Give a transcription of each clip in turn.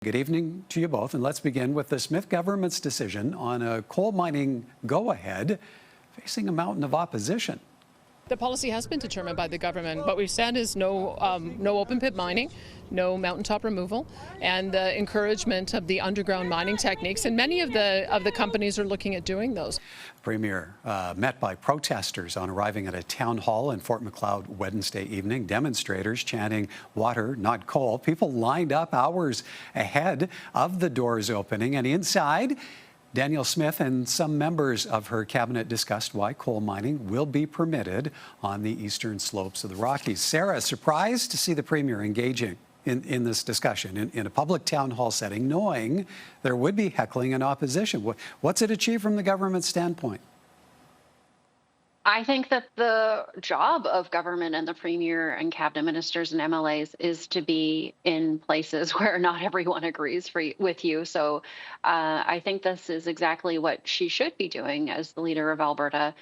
Good evening to you both, and let's begin with the Smith government's decision on a coal mining go-ahead facing a mountain of opposition. The policy has been determined by the government. What we've said is no open pit mining, no mountaintop removal, and the encouragement of the underground mining techniques. And many of the companies are looking at doing those. The Premier met by protesters on arriving at a town hall in Fort Macleod Wednesday evening. Demonstrators chanting "water, not coal." People lined up hours ahead of the doors opening, and inside, Danielle Smith and some members of her cabinet discussed why coal mining will be permitted on the eastern slopes of the Rockies. Sarah, surprised to see the Premier engaging in this discussion in a public town hall setting, knowing there would be heckling and opposition. What's it achieved from the government standpoint? I think that the job of government and the Premier and cabinet ministers and MLAs is to be in places where not everyone agrees with you. So I think this is exactly what she should be doing as the leader of Alberta.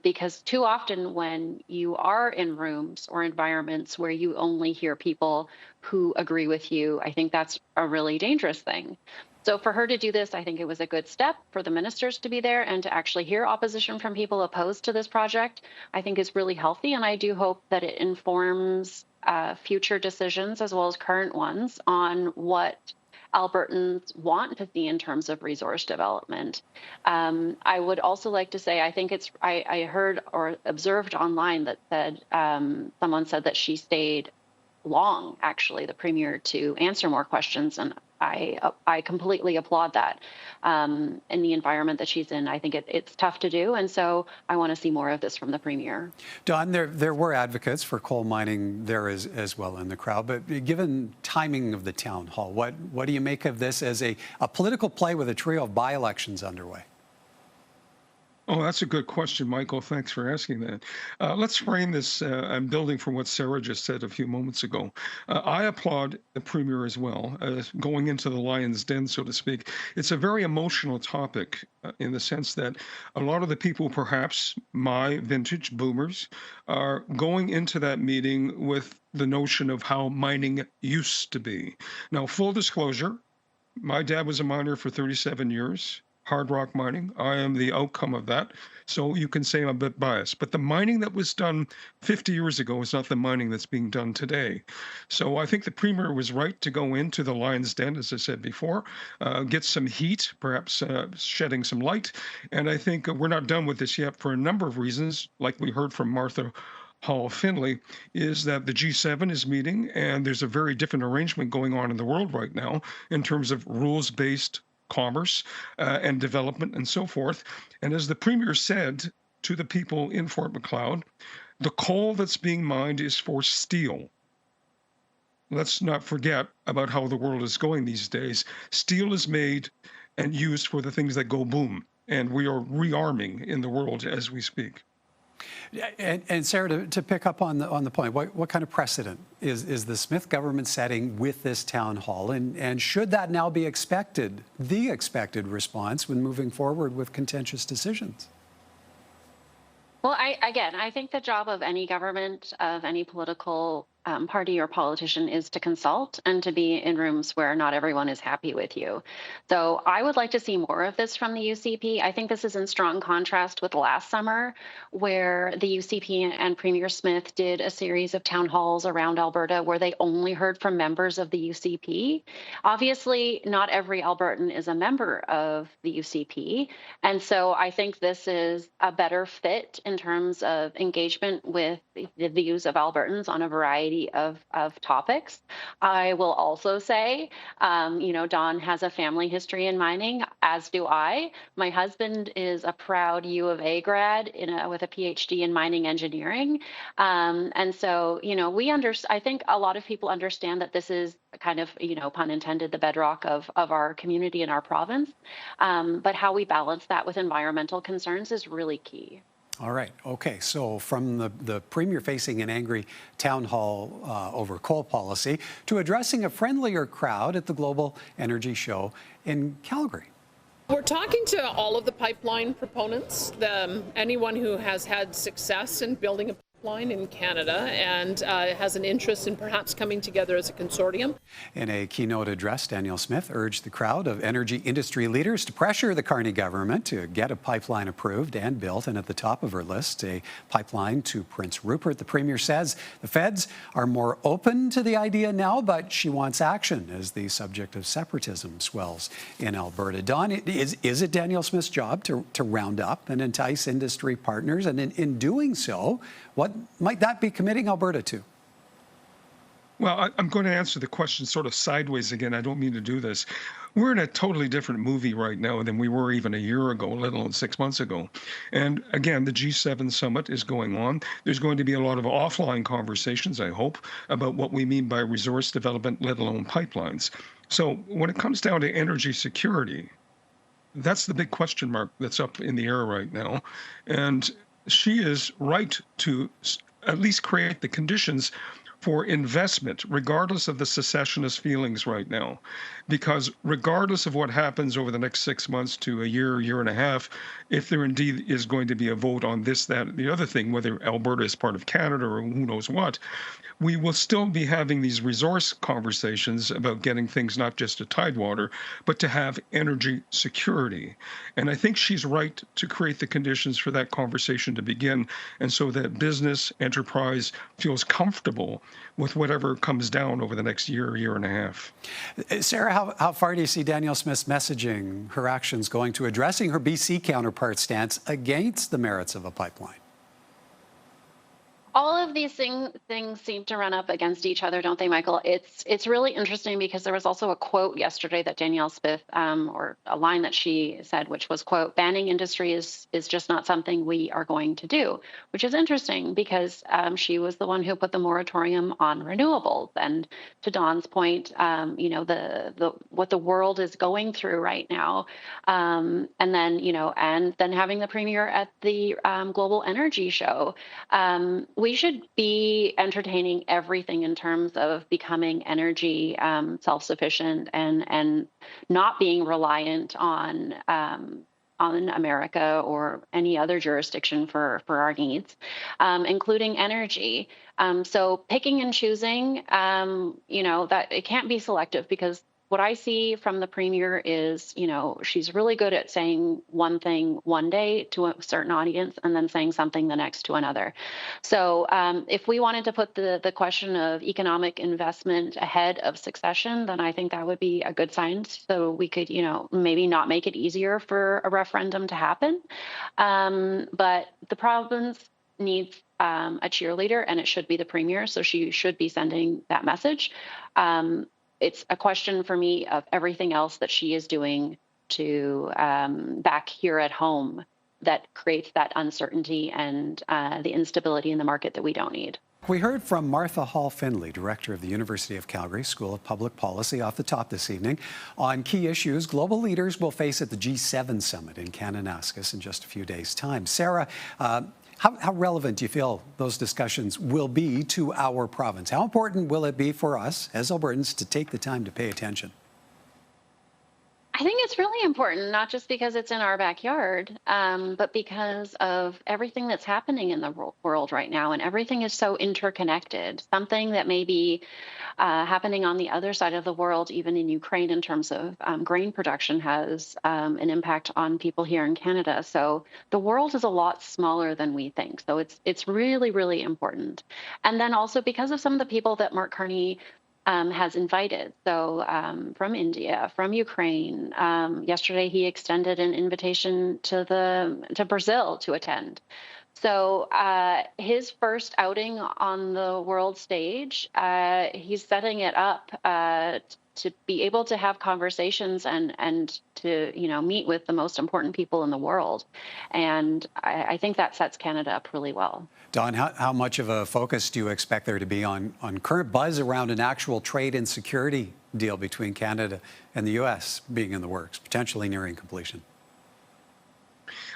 Because too often when you are in rooms or environments where you only hear people who agree with you, I think that's a really dangerous thing. So for her to do this, I think it was a good step. For the ministers to be there and to actually hear opposition from people opposed to this project, I think is really healthy. And I do hope that it informs future decisions as well as current ones on what Albertans want to see in terms of resource development. I would also like to say, I think I heard or observed online that said, someone said that she stayed long, actually, the Premier, to answer more questions. And I completely applaud that. In the environment that she's in, I think it's tough to do. And so I want to see more of this from the Premier. Don, there were advocates for coal mining there as well in the crowd. But given timing of the town hall, what do you make of this as a political play with a trio of by-elections underway? Oh, that's a good question, Michael. Thanks for asking that. Let's frame this. I'm building from what Sarah just said a few moments ago. I applaud the Premier as well, going into the lion's den, so to speak. It's a very emotional topic in the sense that a lot of the people, perhaps my vintage boomers, are going into that meeting with the notion of how mining used to be. Now, full disclosure, my dad was a miner for 37 years. Hard rock mining. I am the outcome of that. So you can say I'm a bit biased. But the mining that was done 50 years ago is not the mining that's being done today. So I think the Premier was right to go into the lion's den, as I said before, get some heat, perhaps shedding some light. And I think we're not done with this yet for a number of reasons, like we heard from Martha Hall Finley, is that the G7 is meeting, and there's a very different arrangement going on in the world right now in terms of rules-based commerce and development and so forth. And as the Premier said to the people in Fort Macleod, the coal that's being mined is for steel. Let's not forget about how the world is going these days. Steel is made and used for the things that go boom, and we are rearming in the world as we speak. And Sarah, to pick up on the point, what kind of precedent is the Smith government setting with this town hall? And should that now be the expected response when moving forward with contentious decisions? Well, I think the job of any government, of any political party or politician, is to consult and to be in rooms where not everyone is happy with you. So I would like to see more of this from the UCP. I think this is in strong contrast with last summer, where the UCP and Premier Smith did a series of town halls around Alberta where they only heard from members of the UCP. Obviously, not every Albertan is a member of the UCP. And so I think this is a better fit in terms of engagement with the views of Albertans on a variety of topics. I will also say, Don has a family history in mining, as do I. My husband is a proud U of A grad with a PhD in mining engineering. And so, I think a lot of people understand that this is kind of, pun intended, the bedrock of our community and our province. But how we balance that with environmental concerns is really key. All right. Okay. So from the Premier facing an angry town hall over coal policy to addressing a friendlier crowd at the Global Energy Show in Calgary. We're talking to all of the pipeline proponents, anyone who has had success in building a Line in Canada and has an interest in perhaps coming together as a consortium. In a keynote address, Danielle Smith urged the crowd of energy industry leaders to pressure the Carney government to get a pipeline approved and built. And at the top of her list, a pipeline to Prince Rupert. The Premier says the feds are more open to the idea now, but she wants action as the subject of separatism swells in Alberta. Don, is it Danielle Smith's job to round up and entice industry partners? And in doing so, what might that be committing Alberta to? Well, I'm going to answer the question sort of sideways again. I don't mean to do this. We're in a totally different movie right now than we were even a year ago, let alone 6 months ago. And again, the G7 summit is going on. There's going to be a lot of offline conversations, I hope, about what we mean by resource development, let alone pipelines. So when it comes down to energy security, that's the big question mark that's up in the air right now. And she is right to at least create the conditions for investment, regardless of the secessionist feelings right now. Because regardless of what happens over the next 6 months to a year and a half, if there indeed is going to be a vote on this, that, the other thing, whether Alberta is part of Canada or who knows what, we will still be having these resource conversations about getting things not just to Tidewater, but to have energy security. And I think she's right to create the conditions for that conversation to begin, and so that business, enterprise feels comfortable with whatever comes down over the next year and a half. Sarah, how far do you see Danielle Smith's messaging, her actions going to addressing her BC counterpart stance against the merits of a pipeline? All of these things seem to run up against each other, don't they, Michael? It's really interesting because there was also a quote yesterday that Danielle Smith, or a line that she said, which was, quote, "Banning industry is just not something we are going to do," which is interesting because she was the one who put the moratorium on renewables. And to Dawn's point, the what the world is going through right now, and then having the premier at the Global Energy Show. We should be entertaining everything in terms of becoming energy self-sufficient and not being reliant on America or any other jurisdiction for our needs, including energy. So picking and choosing, that it can't be selective, because what I see from the premier is, she's really good at saying one thing one day to a certain audience and then saying something the next to another. So if we wanted to put the question of economic investment ahead of succession, then I think that would be a good sign. So we could, maybe not make it easier for a referendum to happen. But the province needs a cheerleader, and it should be the premier. So she should be sending that message. It's a question for me of everything else that she is doing to back here at home that creates that uncertainty and the instability in the market that we don't need. We heard from Martha Hall-Findlay, director of the University of Calgary School of Public Policy, off the top this evening on key issues global leaders will face at the G7 summit in Kananaskis in just a few days' time. Sarah, how relevant do you feel those discussions will be to our province? How important will it be for us as Albertans to take the time to pay attention? I think it's really important, not just because it's in our backyard, but because of everything that's happening in the world right now. And everything is so interconnected. Something that may be happening on the other side of the world, even in Ukraine, in terms of grain production, has an impact on people here in Canada. So the world is a lot smaller than we think. So it's really, really important. And then also because of some of the people that Mark Carney has invited. So from India, from Ukraine. Yesterday, he extended an invitation to Brazil to attend. So his first outing on the world stage, he's setting it up to be able to have conversations and to meet with the most important people in the world. And I think that sets Canada up really well. Don, how much of a focus do you expect there to be on current buzz around an actual trade and security deal between Canada and the U.S. being in the works, potentially nearing completion?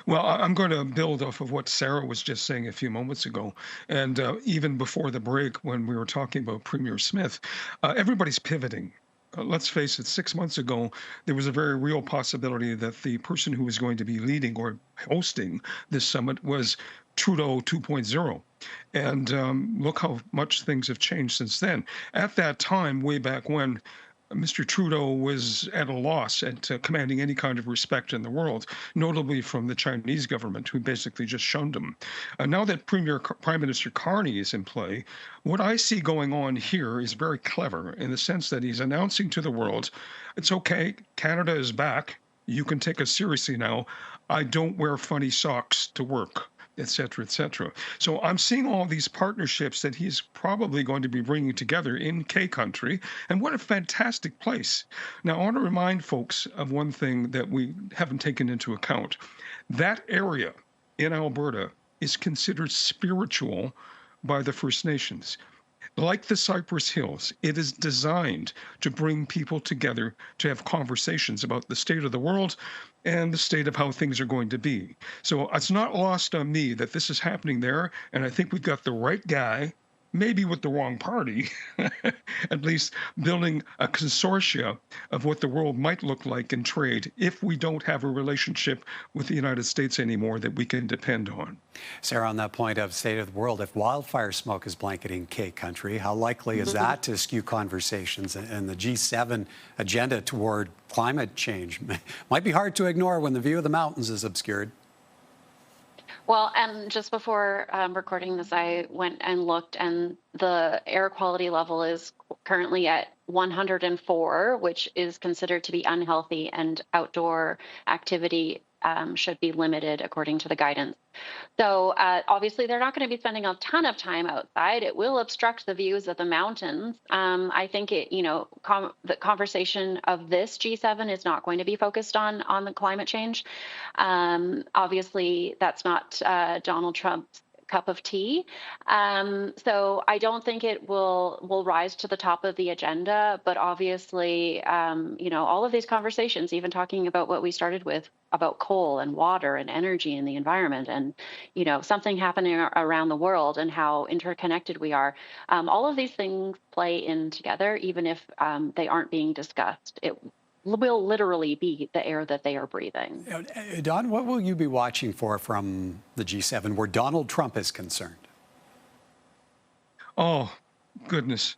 Well, I'm going to build off of what Sarah was just saying a few moments ago. And even before the break, when we were talking about Premier Smith, everybody's pivoting. Let's face it, 6 months ago, there was a very real possibility that the person who was going to be leading or hosting this summit was Trudeau 2.0. And look how much things have changed since then. At that time, way back when, Mr. Trudeau was at a loss at commanding any kind of respect in the world, notably from the Chinese government, who basically just shunned him. Now that Prime Minister Carney is in play, what I see going on here is very clever in the sense that he's announcing to the world, it's okay, Canada is back. You can take us seriously now. I don't wear funny socks to work, et cetera, et cetera. So I'm seeing all these partnerships that he's probably going to be bringing together in K country. And what a fantastic place. Now, I want to remind folks of one thing that we haven't taken into account. That area in Alberta is considered spiritual by the First Nations. Like the Cypress Hills, it is designed to bring people together to have conversations about the state of the world and the state of how things are going to be. So it's not lost on me that this is happening there, and I think we've got the right guy, maybe with the wrong party, at least building a consortia of what the world might look like in trade if we don't have a relationship with the United States anymore that we can depend on. Sarah, on that point of state of the world, if wildfire smoke is blanketing K country, how likely is that to skew conversations and the G7 agenda toward climate change? Might be hard to ignore when the view of the mountains is obscured. Well, and just before recording this, I went and looked, and the air quality level is currently at 104, which is considered to be unhealthy, and outdoor activity should be limited according to the guidance. So obviously, they're not going to be spending a ton of time outside. It will obstruct the views of the mountains. I think the conversation of this G7 is not going to be focused on the climate change. Obviously, that's not Donald Trump's cup of tea. So I don't think it will rise to the top of the agenda. But obviously, all of these conversations, even talking about what we started with about coal and water and energy and the environment and, something happening around the world and how interconnected we are. All of these things play in together, even if they aren't being discussed. It will literally be the air that they are breathing. Don, what will you be watching for from the G7 where Donald Trump is concerned? Oh, goodness.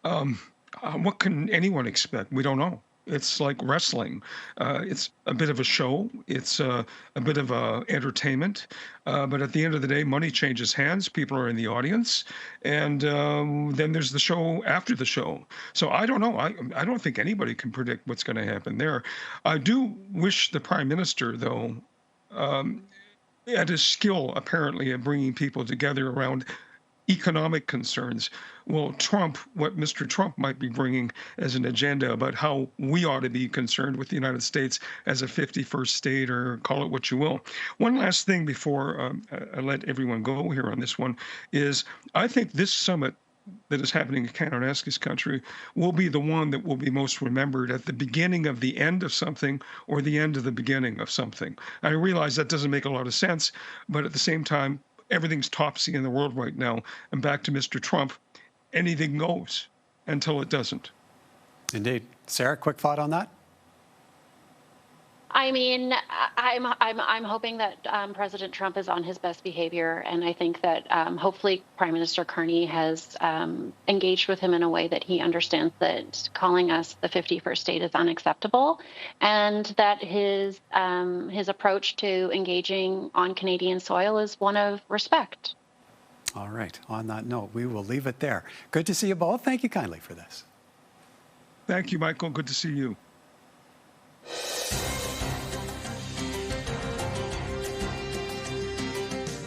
What can anyone expect? We don't know. It's like wrestling. It's a bit of a show. It's a bit of entertainment. But at the end of the day, money changes hands. People are in the audience. And then there's the show after the show. So I don't know. I don't think anybody can predict what's going to happen there. I do wish the Prime Minister, though, had his skill, apparently, of bringing people together around economic concerns. Well, what Mr. Trump might be bringing as an agenda about how we ought to be concerned with the United States as a 51st state, or call it what you will. One last thing before I let everyone go here on this one is I think this summit that is happening in Kananaskis country will be the one that will be most remembered at the beginning of the end of something or the end of the beginning of something. I realize that doesn't make a lot of sense, but at the same time, everything's topsy in the world right now. And back to Mr. Trump, anything goes until it doesn't. Indeed. Sarah, quick thought on that? I mean, I'm hoping that President Trump is on his best behavior, and I think that hopefully Prime Minister Carney has engaged with him in a way that he understands that calling us the 51st state is unacceptable, and that his approach to engaging on Canadian soil is one of respect. All right. On that note, we will leave it there. Good to see you both. Thank you kindly for this. Thank you, Michael. Good to see you.